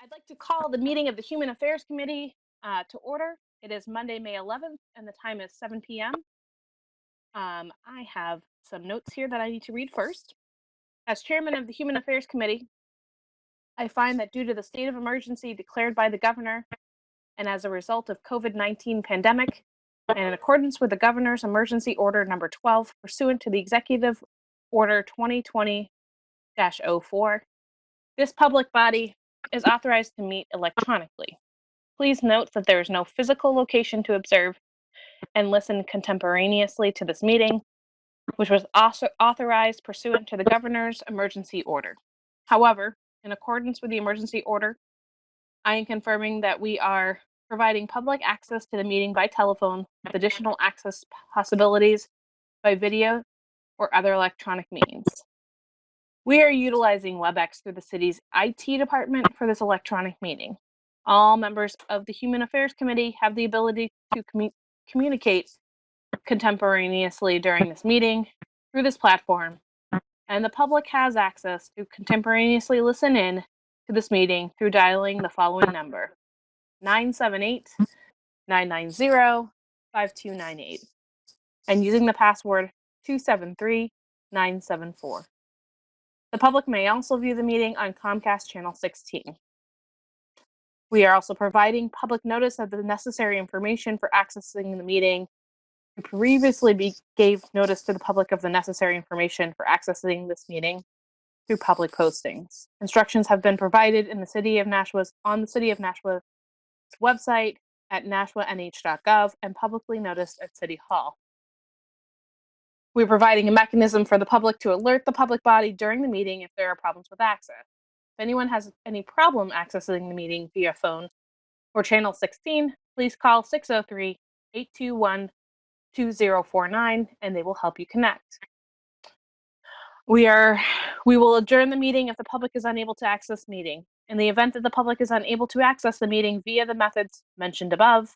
I'd like to call the meeting of the Human Affairs Committee to order. It is Monday, May 11th, and the time is 7 p.m. I have some notes here that I need to read first. As chairman of the Human Affairs Committee, I find that due to the state of emergency declared by the governor and as a result of COVID-19 pandemic, and in accordance with the governor's emergency order number 12, pursuant to the executive order 2020-04, this public body is authorized to meet electronically. Please note that there is no physical location to observe and listen contemporaneously to this meeting, which was also authorized pursuant to the governor's emergency order. However, in accordance with the emergency order, I am confirming that we are providing public access to the meeting by telephone with additional access possibilities by video or other electronic means. We are utilizing WebEx through the city's IT department for this electronic meeting. All members of the Human Affairs Committee have the ability to communicate contemporaneously during this meeting through this platform, and the public has access to contemporaneously listen in to this meeting through dialing the following number: 978-990-5298, and using the password 273974. The public may also view the meeting on Comcast Channel 16. We are also providing public notice of the necessary information for accessing the meeting. We previously gave notice to the public of the necessary information for accessing this meeting through public postings. Instructions have been provided in the City of Nashua's website at nashuanh.gov and publicly noticed at City Hall. We're providing a mechanism for the public to alert the public body during the meeting if there are problems with access. If anyone has any problem accessing the meeting via phone or channel 16, please call 603-821-2049 and they will help you connect. We will adjourn the meeting if the public is unable to access the meeting. In the event that the public is unable to access the meeting via the methods mentioned above,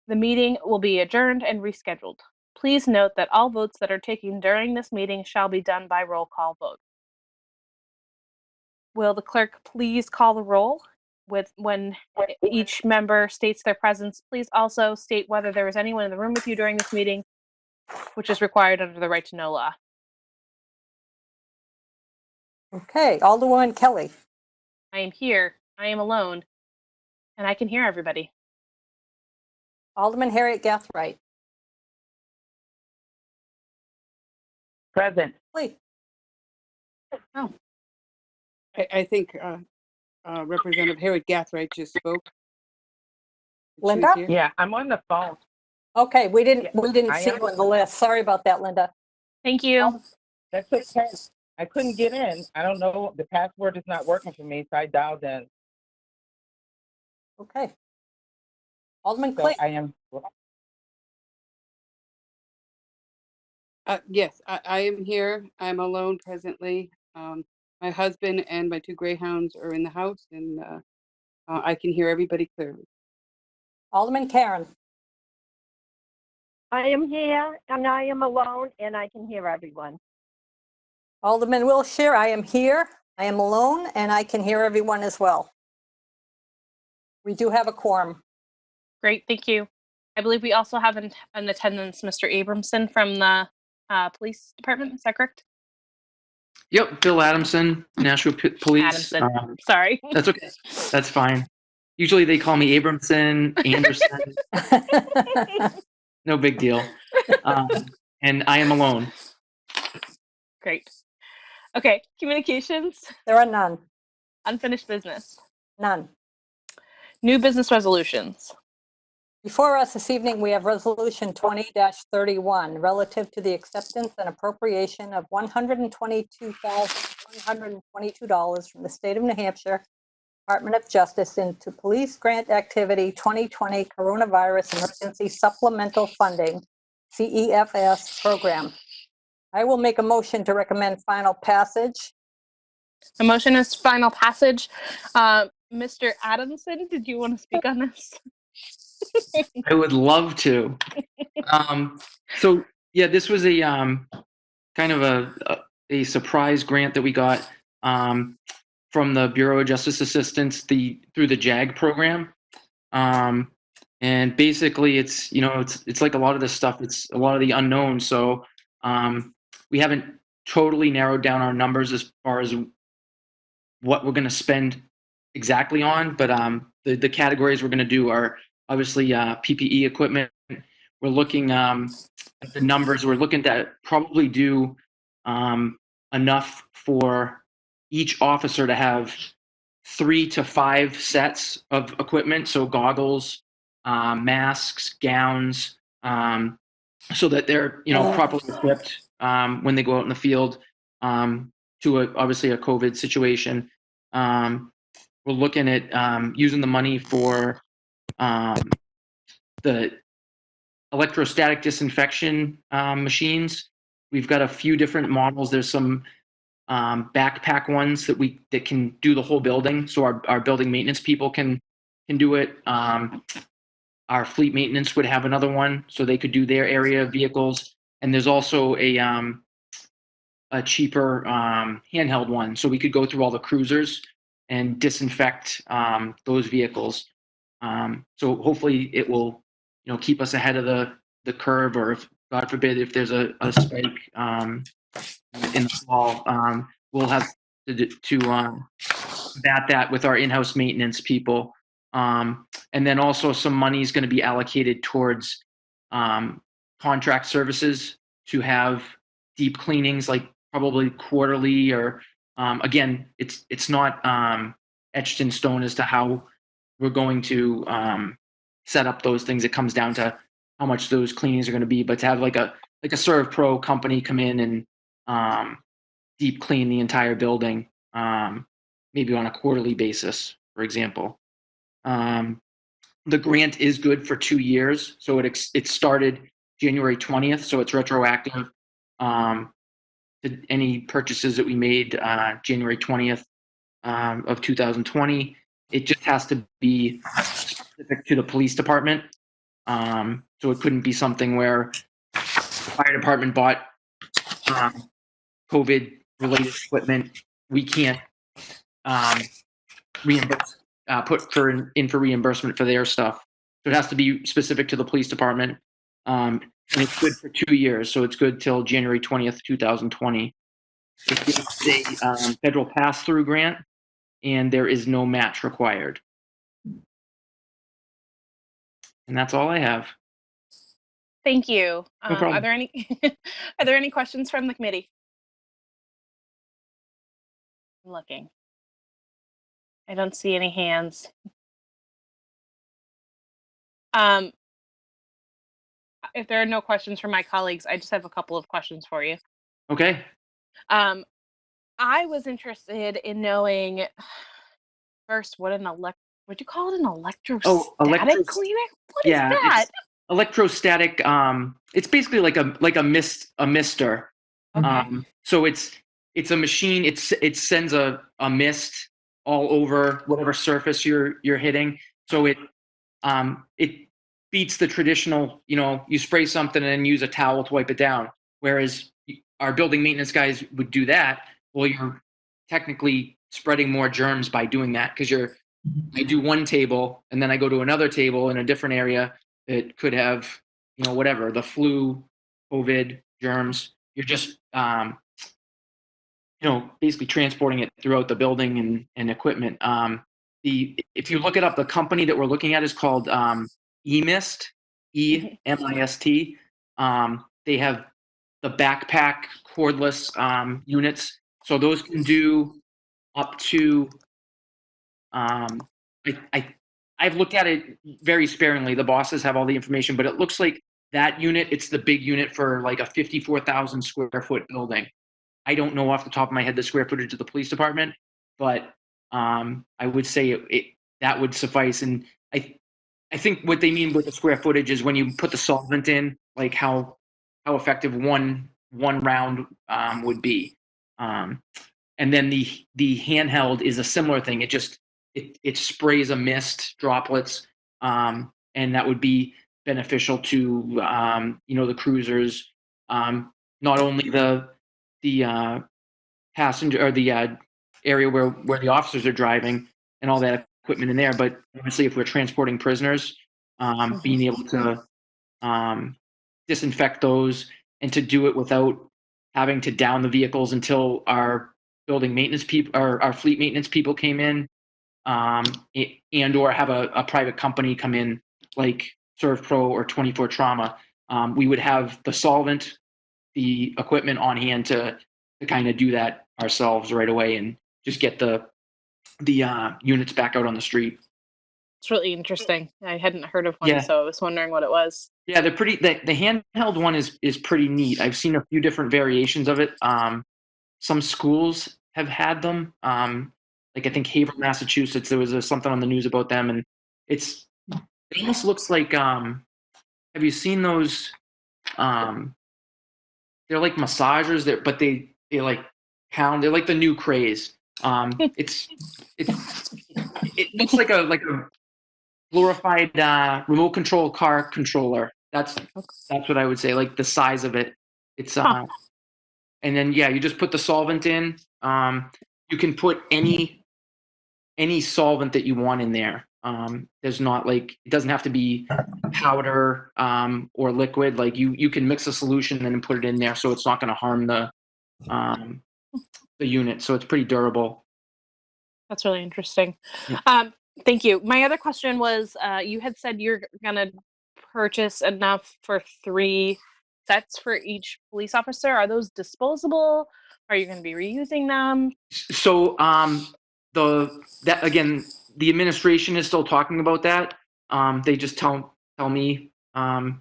the meeting will be adjourned and rescheduled. Please note that all votes that are taken during this meeting shall be done by roll call vote. Will the clerk please call the roll when each member states their presence? Please also state whether there is anyone in the room with you during this meeting, which is required under the right to know law. Okay, Alderwoman Kelly. I am here. I am alone, and I can hear everybody. Alderman Harriet Gathright. Present. Please. Oh. I think Representative Harriet Gathright just spoke. Linda? Yeah, I'm on the phone. Okay, we didn't I see am. you on the list. Sorry about that, Linda. Thank you. That's okay. I couldn't get in. I don't know. The password is not working for me, so I dialed in. Okay. Alderman So Clay. I am. Yes, I am here. I'm alone presently. My husband and my two greyhounds are in the house, and I can hear everybody clearly. Alderman Karen. I am here and I am alone and I can hear everyone. Alderman Wilshire, I am here. I am alone and I can hear everyone as well. We do have a quorum. Great, thank you. I believe we also have in attendance Mr. Abramson from the police department. Is that correct? Yep, Bill Adamson, Nashua Police. Adamson. Sorry. That's okay. That's fine. Usually they call me Abramson, Anderson. No big deal. And I am alone. Great. Okay, communications. There are none. Unfinished business. None. New business resolutions. Before us this evening, we have Resolution 20-31 relative to the acceptance and appropriation of $122,122 from the state of New Hampshire Department of Justice into Police Grant Activity 2020 Coronavirus Emergency Supplemental Funding, CEFS program. I will make a motion to recommend final passage. The motion is final passage. Mr. Adamson, did you want to speak on this? I would love to. So yeah, this was a kind of a surprise grant that we got from the Bureau of Justice Assistance through the JAG program. And basically it's like a lot of this stuff, it's a lot of the unknown. So we haven't totally narrowed down our numbers as far as what we're going to spend exactly on, but the categories we're going to do are obviously PPE equipment. We're looking at the numbers. We're looking to probably do enough for each officer to have 3 to 5 sets of equipment, so goggles, masks, gowns, so that they're properly equipped when they go out in the field to obviously a COVID situation. We're looking at using the money for the electrostatic disinfection machines. We've got a few different models. There's some backpack ones that can do the whole building, so our building maintenance people can do it. Our fleet maintenance would have another one, so they could do their area of vehicles. And there's also a cheaper handheld one, so we could go through all the cruisers and disinfect those vehicles. So hopefully it will keep us ahead of the curve, or if God forbid if there's a spike in the fall, we'll have to combat that with our in-house maintenance people. And then also some money is going to be allocated towards contract services to have deep cleanings, like probably quarterly, or again, it's not etched in stone as to how we're going to set up those things. It comes down to how much those cleanings are going to be, but to have like a Serve Pro company come in and deep clean the entire building, maybe on a quarterly basis, for example. The grant is good for 2 years, so it started January 20th, so it's retroactive to any purchases that we made January 20th of 2020. It just has to be specific to the police department, so it couldn't be something where the fire department bought COVID-related equipment. We can't reimburse, put in for reimbursement for their stuff. So it has to be specific to the police department. And it's good for 2 years, so it's good till January 20th, 2020. It is a federal pass-through grant, and there is no match required. And that's all I have. Thank you. No problem. Are there any questions from the committee? I'm looking. I don't see any hands. If there are no questions from my colleagues, I just have a couple of questions for you. Okay. I was interested in knowing first would you call it an electrostatic cleaner? What is that? It's electrostatic. It's basically like a mister. Okay. So it's a machine. It sends a mist all over whatever surface you're hitting. So it beats the traditional, you spray something and then use a towel to wipe it down. Whereas our building maintenance guys would do that. Well, you're technically spreading more germs by doing that, because I do one table and then I go to another table in a different area that could have, whatever, the flu, COVID, germs. You're just, basically transporting it throughout the building and equipment. If you look it up, the company that we're looking at is called eMist, EMIST. They have the backpack cordless units, so those can do up to. I've looked at it very sparingly. The bosses have all the information, but it looks like that unit, it's the big unit for like a 54,000 square foot building. I don't know off the top of my head the square footage of the police department, but I would say that would suffice. And I think what they mean with the square footage is when you put the solvent in, like how effective one round would be. And then the handheld is a similar thing. It sprays a mist, droplets, and that would be beneficial to the cruisers, not only the passenger or the area where the officers are driving and all that equipment in there. But obviously, if we're transporting prisoners, being able to disinfect those and to do it without having to down the vehicles until our building maintenance people or our fleet maintenance people came in, and or have a private company come in like ServPro or 24 Trauma. We would have the solvent, the equipment on hand to kind of do that ourselves right away and just get the units back out on the street. It's really interesting. I hadn't heard of one, Yeah. so I was wondering what it was. Yeah, they're pretty. The handheld one is pretty neat. I've seen a few different variations of it. Some schools have had them. Like I think Haverhill, Massachusetts, there was something on the news about them, and it almost looks like. Have you seen those? They're like massagers, but they like pound. They're like the new craze. It looks like a glorified remote control car controller. That's what I would say. Like the size of it. It's and then you just put the solvent in. You can put any solvent that you want in there. There's not like it doesn't have to be powder or liquid. Like you can mix a solution and then put it in there, so it's not going to harm the unit. So it's pretty durable. That's really interesting. Yeah. Thank you. My other question was, you had said you're going to purchase enough for 3 sets for each police officer. Are those disposable? Are you going to be reusing them? So again, the administration is still talking about that. They just tell me what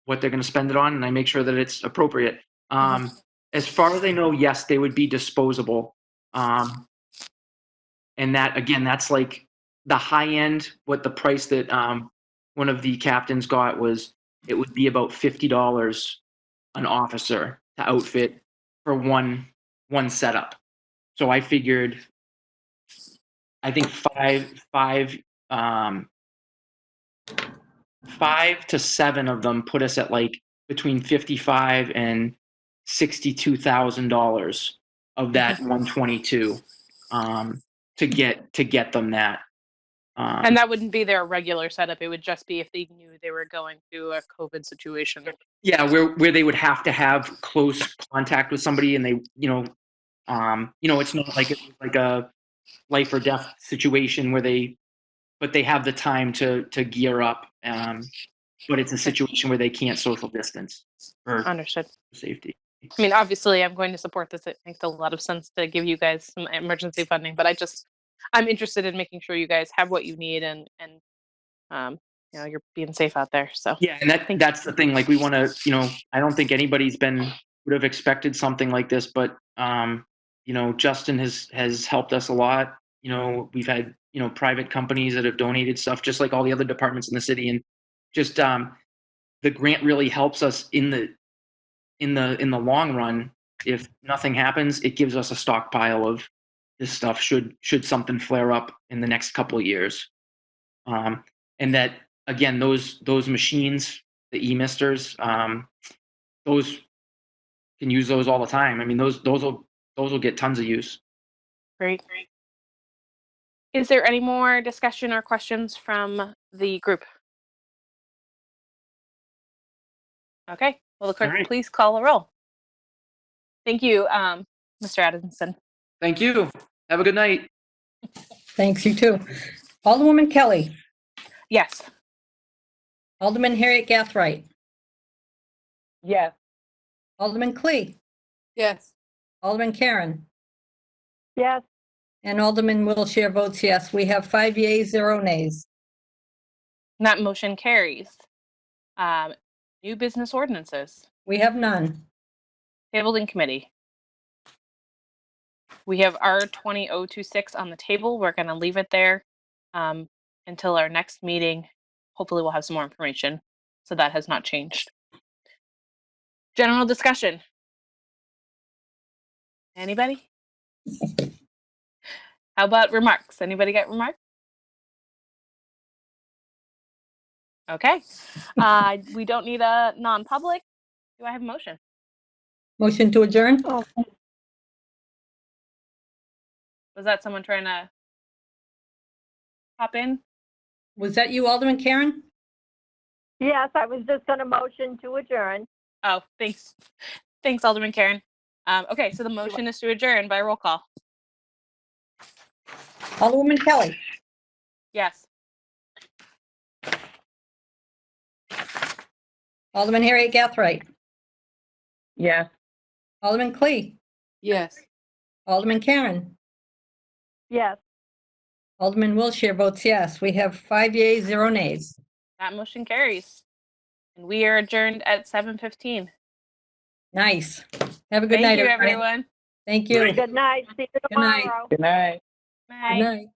they're going to spend it on, and I make sure that it's appropriate. As far as I know, yes, they would be disposable. And that, again, that's like the high end. What the price that one of the captains got was, it would be about $50 an officer to outfit for one setup. So I figured, I think five to 7 of them put us at like between $55,000 and $62,000 of that 122 to get them that. And that wouldn't be their regular setup. It would just be if they knew they were going through a COVID situation. Yeah, where they would have to have close contact with somebody, and they, it's not like it's like a life or death situation where they have the time to gear up. But it's a situation where they can't social distance for Understood. safety. I mean, obviously, I'm going to support this. It makes a lot of sense to give you guys some emergency funding, but I'm interested in making sure you guys have what you need and you're being safe out there. So yeah, and that's the thing. Like we want to, I don't think anybody's would have expected something like this, but Justin has helped us a lot. We've had private companies that have donated stuff, just like all the other departments in the city, and just the grant really helps us in the long run. If nothing happens, it gives us a stockpile of this stuff should something flare up in the next couple of years. And that, again, those machines, the e-misters, those can use those all the time. I mean, those will get tons of use. Great. Is there any more discussion or questions from the group? Okay. Will the clerk please call a roll? Thank you, Mr. Adamson. Thank you. Have a good night. Thanks, you too. Alderwoman Kelly. Yes. Alderman Harriet Gathright. Yes. Alderman Clee. Yes. Alderman Karen. Yes. And Alderman Wiltshire votes yes. We have 5 yeas, 0 nays. That motion carries. New business ordinances. We have none. Tabled in committee. We have R20026 on the table. We're going to leave it there until our next meeting. Hopefully we'll have some more information. So that has not changed. General discussion. Anybody? How about remarks? Anybody got remarks? Okay. We don't need a non-public. Do I have a motion? Motion to adjourn? Oh, Was that someone trying to hop in? Was that you, Alderman Karen? Yes, I was just going to motion to adjourn. Oh, thanks. Thanks, Alderman Karen. Okay, so the motion is to adjourn by roll call. Alderwoman Kelly. Yes. Alderman Harriet Gathright. Yes. Alderman Clee. Yes. Alderman Karen. Yes. Alderman Wilshire votes yes. We have 5 yeas, 0 nays. That motion carries. And we are adjourned at 7:15. Nice. Have a good Thank night, you, everybody. everyone. Thank you. Good night. See you Good night. tomorrow. Good night. Bye. Good night.